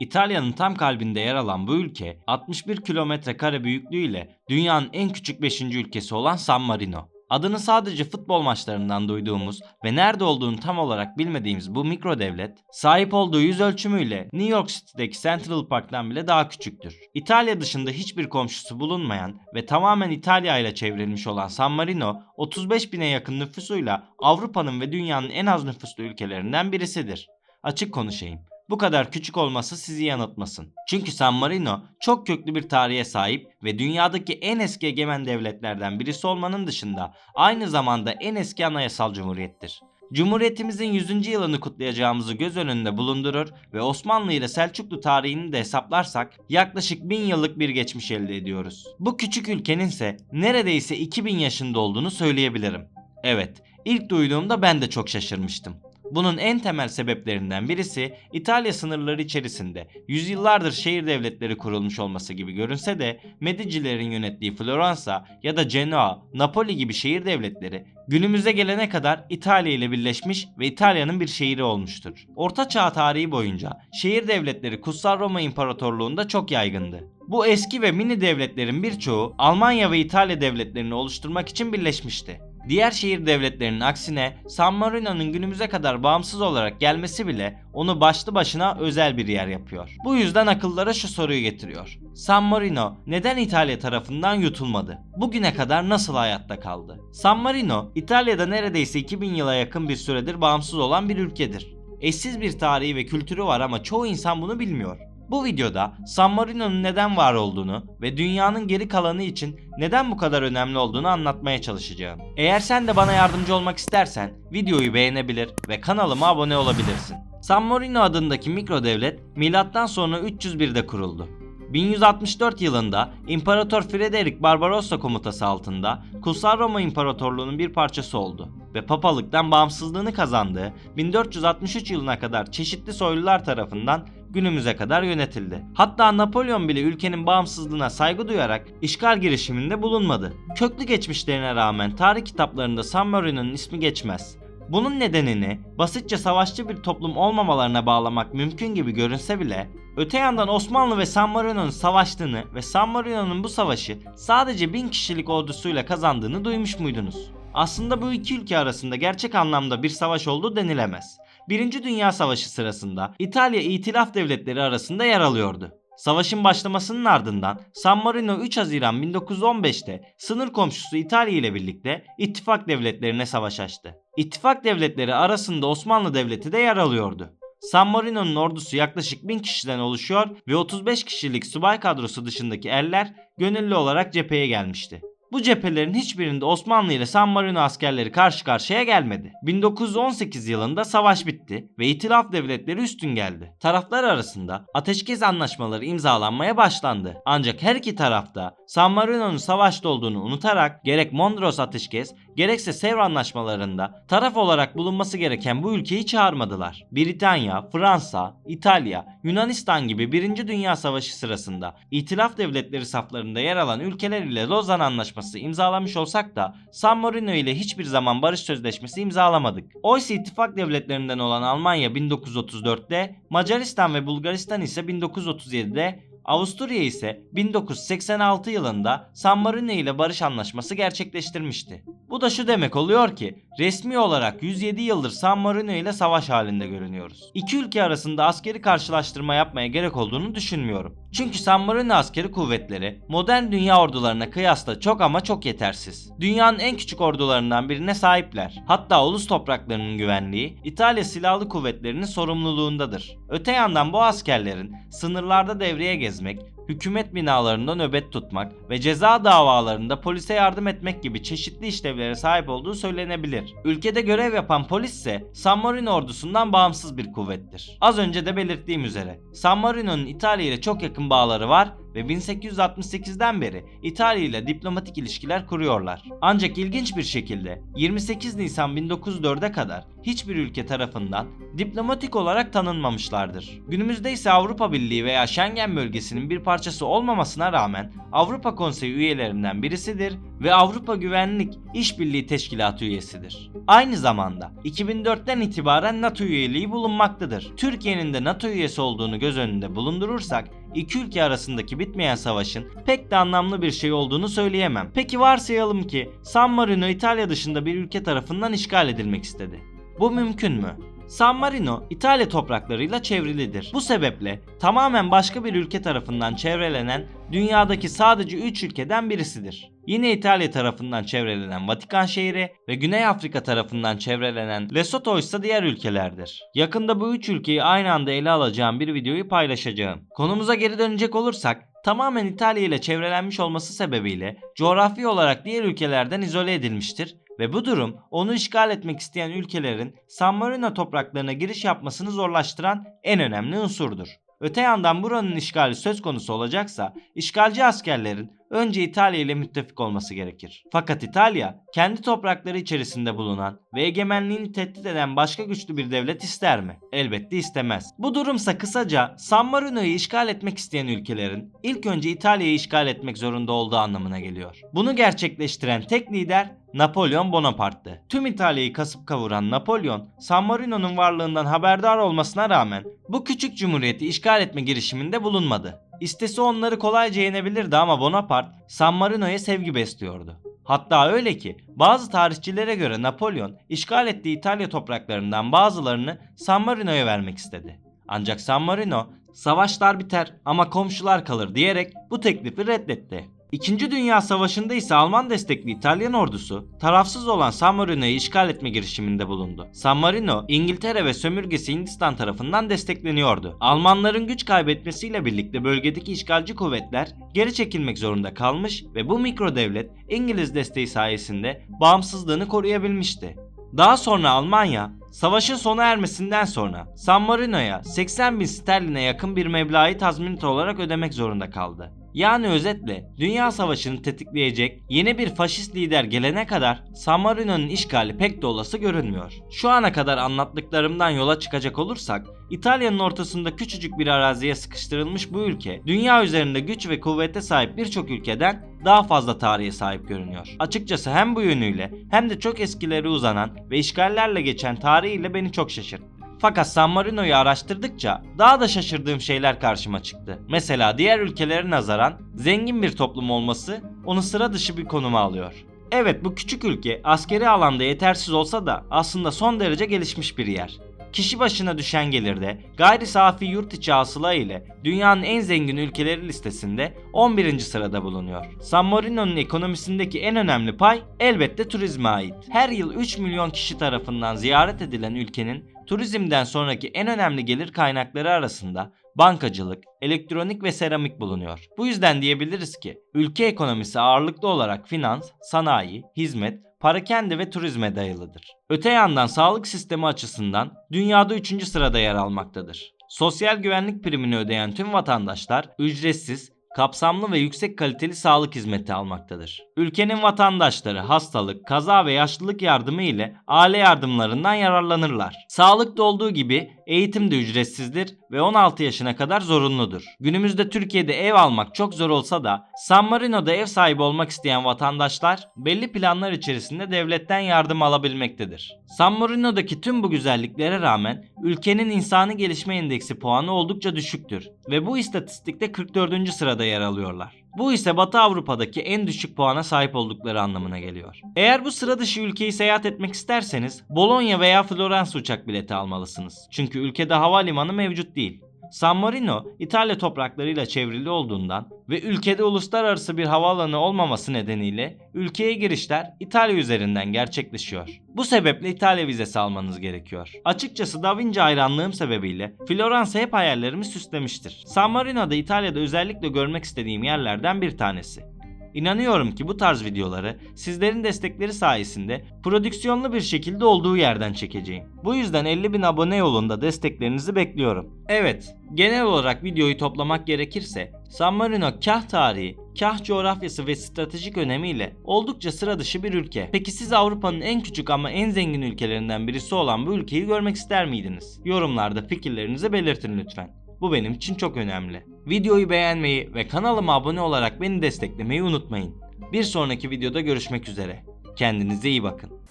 İtalya'nın tam kalbinde yer alan bu ülke 61 kilometre kare büyüklüğüyle dünyanın en küçük 5. ülkesi olan San Marino. Adını sadece futbol maçlarından duyduğumuz ve nerede olduğunu tam olarak bilmediğimiz bu mikro devlet, sahip olduğu yüz ölçümüyle New York City'deki Central Park'tan bile daha küçüktür. İtalya dışında hiçbir komşusu bulunmayan ve tamamen İtalya ile çevrilmiş olan San Marino, 35 bine yakın nüfusuyla Avrupa'nın ve dünyanın en az nüfuslu ülkelerinden birisidir. Açık konuşayım. Bu kadar küçük olması sizi yanıltmasın. Çünkü San Marino çok köklü bir tarihe sahip ve dünyadaki en eski egemen devletlerden birisi olmanın dışında aynı zamanda en eski anayasal cumhuriyettir. Cumhuriyetimizin 100. yılını kutlayacağımızı göz önünde bulundurur ve Osmanlı ile Selçuklu tarihini de hesaplarsak yaklaşık 1000 yıllık bir geçmiş elde ediyoruz. Bu küçük ülkenin ise neredeyse 2000 yaşında olduğunu söyleyebilirim. Evet, ilk duyduğumda ben de çok şaşırmıştım. Bunun en temel sebeplerinden birisi İtalya sınırları içerisinde yüzyıllardır şehir devletleri kurulmuş olması gibi görünse de Medicilerin yönettiği Floransa ya da Genoa, Napoli gibi şehir devletleri günümüze gelene kadar İtalya ile birleşmiş ve İtalya'nın bir şehri olmuştur. Orta Çağ tarihi boyunca şehir devletleri Kutsal Roma İmparatorluğu'nda çok yaygındı. Bu eski ve mini devletlerin birçoğu Almanya ve İtalya devletlerini oluşturmak için birleşmişti. Diğer şehir devletlerinin aksine San Marino'nun günümüze kadar bağımsız olarak gelmesi bile onu başlı başına özel bir yer yapıyor. Bu yüzden akıllara şu soruyu getiriyor. San Marino neden İtalya tarafından yutulmadı? Bugüne kadar nasıl hayatta kaldı? San Marino, İtalya'da neredeyse 2000 yıla yakın bir süredir bağımsız olan bir ülkedir. Eşsiz bir tarihi ve kültürü var ama çoğu insan bunu bilmiyor. Bu videoda San Marino'nun neden var olduğunu ve dünyanın geri kalanı için neden bu kadar önemli olduğunu anlatmaya çalışacağım. Eğer sen de bana yardımcı olmak istersen videoyu beğenebilir ve kanalıma abone olabilirsin. San Marino adındaki mikro devlet milattan sonra 301'de kuruldu. 1164 yılında İmparator Frederick Barbarossa komutası altında Kutsal Roma İmparatorluğu'nun bir parçası oldu ve papalıktan bağımsızlığını kazandığı 1463 yılına kadar çeşitli soylular tarafından günümüze kadar yönetildi. Hatta Napolyon bile ülkenin bağımsızlığına saygı duyarak işgal girişiminde bulunmadı. Köklü geçmişlerine rağmen tarih kitaplarında San Marino'nun ismi geçmez. Bunun nedenini basitçe savaşçı bir toplum olmamalarına bağlamak mümkün gibi görünse bile, öte yandan Osmanlı ve San Marino'nun savaştığını ve San Marino'nun bu savaşı sadece 1000 kişilik ordusuyla kazandığını duymuş muydunuz? Aslında bu iki ülke arasında gerçek anlamda bir savaş olduğu denilemez. Birinci Dünya Savaşı sırasında İtalya İtilaf Devletleri arasında yer alıyordu. Savaşın başlamasının ardından San Marino 3 Haziran 1915'te sınır komşusu İtalya ile birlikte ittifak devletlerine savaş açtı. İttifak devletleri arasında Osmanlı Devleti de yer alıyordu. San Marino'nun ordusu yaklaşık 1000 kişiden oluşuyor ve 35 kişilik subay kadrosu dışındaki erler gönüllü olarak cepheye gelmişti. Bu cephelerin hiçbirinde Osmanlı ile San Marino askerleri karşı karşıya gelmedi. 1918 yılında savaş bitti ve İtilaf devletleri üstün geldi. Taraflar arasında ateşkes anlaşmaları imzalanmaya başlandı. Ancak her iki tarafta San Marino'nun savaşta olduğunu unutarak gerek Mondros ateşkes gerekse Sevr anlaşmalarında taraf olarak bulunması gereken bu ülkeyi çağırmadılar. Britanya, Fransa, İtalya, Yunanistan gibi 1. Dünya Savaşı sırasında İtilaf devletleri saflarında yer alan ülkeler ile Lozan Anlaşması imzalamış olsak da San Marino ile hiçbir zaman barış sözleşmesi imzalamadık. Oysa ittifak devletlerinden olan Almanya 1934'te, Macaristan ve Bulgaristan ise 1937'de, Avusturya ise 1986 yılında San Marino ile barış anlaşması gerçekleştirmişti. Bu da şu demek oluyor ki resmi olarak 107 yıldır San Marino ile savaş halinde görünüyoruz. İki ülke arasında askeri karşılaştırma yapmaya gerek olduğunu düşünmüyorum. Çünkü San Marino askeri kuvvetleri modern dünya ordularına kıyasla çok ama çok yetersiz. Dünyanın en küçük ordularından birine sahipler. Hatta ulus topraklarının güvenliği İtalya Silahlı Kuvvetleri'nin sorumluluğundadır. Öte yandan bu askerlerin sınırlarda devreye gezmek, hükümet binalarında nöbet tutmak ve ceza davalarında polise yardım etmek gibi çeşitli işlevlere sahip olduğu söylenebilir. Ülkede görev yapan polis ise San Marino ordusundan bağımsız bir kuvvettir. Az önce de belirttiğim üzere San Marino'nun İtalya ile çok yakın bağları var ve 1868'den beri İtalya ile diplomatik ilişkiler kuruyorlar. Ancak ilginç bir şekilde 28 Nisan 1904'e kadar hiçbir ülke tarafından diplomatik olarak tanınmamışlardır. Günümüzde ise Avrupa Birliği veya Schengen bölgesinin bir parçası olmamasına rağmen Avrupa Konseyi üyelerinden birisidir ve Avrupa Güvenlik İşbirliği Teşkilatı üyesidir. Aynı zamanda 2004'ten itibaren NATO üyeliği bulunmaktadır. Türkiye'nin de NATO üyesi olduğunu göz önünde bulundurursak iki ülke arasındaki bitmeyen savaşın pek de anlamlı bir şey olduğunu söyleyemem. Peki varsayalım ki San Marino İtalya dışında bir ülke tarafından işgal edilmek istedi. Bu mümkün mü? San Marino İtalya topraklarıyla çevrilidir. Bu sebeple tamamen başka bir ülke tarafından çevrelenen dünyadaki sadece 3 ülkeden birisidir. Yine İtalya tarafından çevrelenen Vatikan şehri ve Güney Afrika tarafından çevrelenen Lesotho ise diğer ülkelerdir. Yakında bu 3 ülkeyi aynı anda ele alacağım bir videoyu paylaşacağım. Konumuza geri dönecek olursak, tamamen İtalya ile çevrelenmiş olması sebebiyle coğrafi olarak diğer ülkelerden izole edilmiştir ve bu durum onu işgal etmek isteyen ülkelerin San Marino topraklarına giriş yapmasını zorlaştıran en önemli unsurdur. Öte yandan buranın işgali söz konusu olacaksa işgalci askerlerin önce İtalya ile müttefik olması gerekir. Fakat İtalya kendi toprakları içerisinde bulunan ve egemenliğini tehdit eden başka güçlü bir devlet ister mi? Elbette istemez. Bu durumsa kısaca San Marino'yu işgal etmek isteyen ülkelerin ilk önce İtalya'yı işgal etmek zorunda olduğu anlamına geliyor. Bunu gerçekleştiren tek lider Napolyon Bonaparte'tı. Tüm İtalya'yı kasıp kavuran Napolyon, San Marino'nun varlığından haberdar olmasına rağmen bu küçük cumhuriyeti işgal etme girişiminde bulunmadı. İstese onları kolayca yenebilirdi ama Bonaparte San Marino'ya sevgi besliyordu. Hatta öyle ki bazı tarihçilere göre Napolyon işgal ettiği İtalya topraklarından bazılarını San Marino'ya vermek istedi. Ancak San Marino savaşlar biter ama komşular kalır diyerek bu teklifi reddetti. İkinci Dünya Savaşı'nda ise Alman destekli İtalyan ordusu tarafsız olan San Marino'yu işgal etme girişiminde bulundu. San Marino, İngiltere ve sömürgesi Hindistan tarafından destekleniyordu. Almanların güç kaybetmesiyle birlikte bölgedeki işgalci kuvvetler geri çekilmek zorunda kalmış ve bu mikro devlet İngiliz desteği sayesinde bağımsızlığını koruyabilmişti. Daha sonra Almanya, savaşın sona ermesinden sonra San Marino'ya 80.000 sterline yakın bir meblağı tazminat olarak ödemek zorunda kaldı. Yani özetle Dünya Savaşı'nı tetikleyecek yeni bir faşist lider gelene kadar San Marino'nun işgali pek de olası görünmüyor. Şu ana kadar anlattıklarımdan yola çıkacak olursak, İtalya'nın ortasında küçücük bir araziye sıkıştırılmış bu ülke, dünya üzerinde güç ve kuvvete sahip birçok ülkeden daha fazla tarihe sahip görünüyor. Açıkçası hem bu yönüyle hem de çok eskileri uzanan ve işgallerle geçen tarihiyle beni çok şaşırttı. Fakat San Marino'yu araştırdıkça daha da şaşırdığım şeyler karşıma çıktı. Mesela diğer ülkelere nazaran zengin bir toplum olması onu sıra dışı bir konuma alıyor. Evet, bu küçük ülke askeri alanda yetersiz olsa da aslında son derece gelişmiş bir yer. Kişi başına düşen gelirde gayri safi yurt içi hasıla ile dünyanın en zengin ülkeleri listesinde 11. sırada bulunuyor. San Marino'nun ekonomisindeki en önemli pay elbette turizme ait. Her yıl 3 milyon kişi tarafından ziyaret edilen ülkenin turizmden sonraki en önemli gelir kaynakları arasında bankacılık, elektronik ve seramik bulunuyor. Bu yüzden diyebiliriz ki ülke ekonomisi ağırlıklı olarak finans, sanayi, hizmet, parakende ve turizme dayalıdır. Öte yandan sağlık sistemi açısından dünyada 3. sırada yer almaktadır. Sosyal güvenlik primini ödeyen tüm vatandaşlar ücretsiz, kapsamlı ve yüksek kaliteli sağlık hizmeti almaktadır. Ülkenin vatandaşları hastalık, kaza ve yaşlılık yardımı ile aile yardımlarından yararlanırlar. Sağlıkta olduğu gibi eğitim de ücretsizdir ve 16 yaşına kadar zorunludur. Günümüzde Türkiye'de ev almak çok zor olsa da San Marino'da ev sahibi olmak isteyen vatandaşlar belli planlar içerisinde devletten yardım alabilmektedir. San Marino'daki tüm bu güzelliklere rağmen ülkenin insani gelişme endeksi puanı oldukça düşüktür ve bu istatistikte 44. sırada yer alıyorlar. Bu ise Batı Avrupa'daki en düşük puana sahip oldukları anlamına geliyor. Eğer bu sıra dışı ülkeyi seyahat etmek isterseniz Bologna veya Floransa uçak bileti almalısınız. Çünkü ülkede havalimanı mevcut değil. San Marino, İtalya topraklarıyla çevrili olduğundan ve ülkede uluslararası bir havaalanı olmaması nedeniyle ülkeye girişler İtalya üzerinden gerçekleşiyor. Bu sebeple İtalya vizesi almanız gerekiyor. Açıkçası Da Vinci hayranlığım sebebiyle Floransa hep hayallerimi süslemiştir. San Marino da İtalya'da özellikle görmek istediğim yerlerden bir tanesi. İnanıyorum ki bu tarz videoları sizlerin destekleri sayesinde prodüksiyonlu bir şekilde olduğu yerden çekeceğim. Bu yüzden 50.000 abone yolunda desteklerinizi bekliyorum. Evet, genel olarak videoyu toplamak gerekirse San Marino kah tarihi, kah coğrafyası ve stratejik önemiyle oldukça sıra dışı bir ülke. Peki siz Avrupa'nın en küçük ama en zengin ülkelerinden birisi olan bu ülkeyi görmek ister miydiniz? Yorumlarda fikirlerinizi belirtin lütfen. Bu benim için çok önemli. Videoyu beğenmeyi ve kanalıma abone olarak beni desteklemeyi unutmayın. Bir sonraki videoda görüşmek üzere. Kendinize iyi bakın.